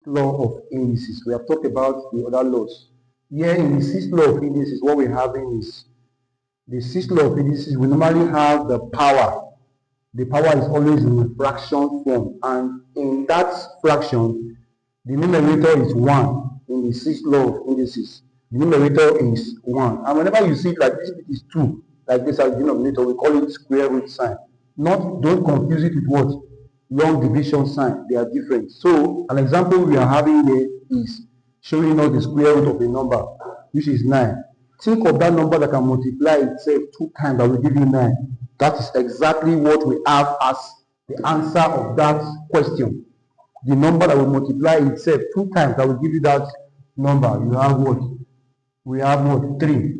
law of indices. We have talked about the other laws. Here in the sixth law of indices, what we're having is the sixth law of indices. We normally have the power. The power is always in a fraction form, and in that fraction, the numerator is 1 in the sixth law of indices. The numerator is 1. And whenever you see it like this, it is 2, like this as the denominator, we call it square root sign. Don't confuse it with what? Long division sign. They are different. So an example we are having here is showing us the square root of a number, which is 9. Think of that number that can multiply itself 2 times, that will give you 9. That is exactly what we have as the answer of that question. The number that will multiply itself 2 times, that will give you that number. You have what? We have what? 3.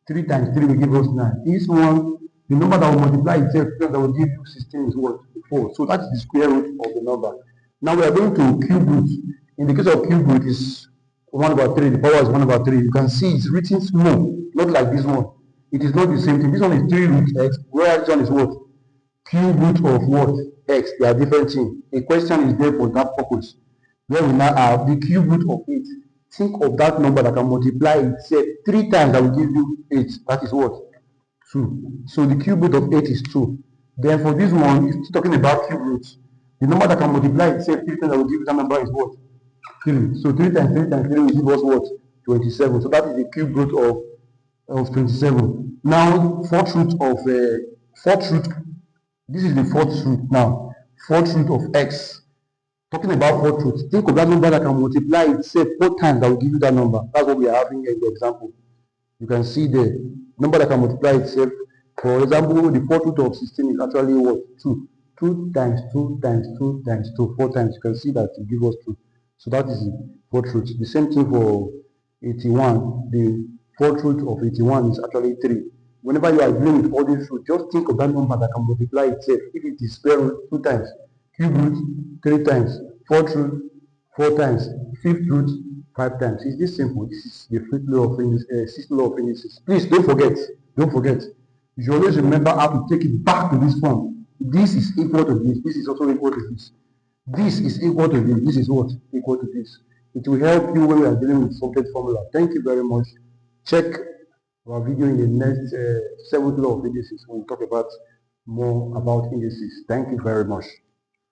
3 times 3 will give us 9. This one, the number that will multiply itself 2 times, that will give you 16 is what? 4. So that is the square root of the number. Now we are going to cube root. In the case of cube root, is 1 over 3. The power is 1 over 3. You can see it's written small, not like this one. It is not the same thing. This one is 3 root x, whereas this one is what? Cube root of what? X. They are different things. A question is there for that purpose. Where we now have the cube root of 8. Think of that number that can multiply itself 3 times, that will give you 8. That is what? 2. So the cube root of 8 is 2. Then for this one, it's talking about cube roots. The number that can multiply itself 3 times, that will give you that number is what? 3. So 3 times 3 times 3 will give us what? 27. So that is the cube root of 27. Now, fourth root, this is the fourth root now. Fourth root of x. Talking about fourth root, think of that number that can multiply itself 4 times, that will give you that number. That's what we are having here in the example. You can see the number that can multiply itself. For example, the fourth root of 16 is actually what? 2. 2 times 2 times 2 times 2, 4 times. You can see that it gives us 2. So that is the fourth root. The same thing for 81. The fourth root of 81 is actually 3. Whenever you are dealing with all these roots, just think of that number that can multiply itself. If it is square root, 2 times. Cube root, 3 times. Fourth root, 4 times. Fifth root, 5 times. It's this simple. This is the fifth law of indices, sixth law of indices. Please don't forget. Don't forget. You should always remember how to take it back to this form. This is equal to this. This is also equal to this. This is equal to this. This is what? Equal to this. It will help you when we are dealing with complex formula. Thank you very much. Check our video in the next seventh law of indices when we talk about more about indices. Thank you very much.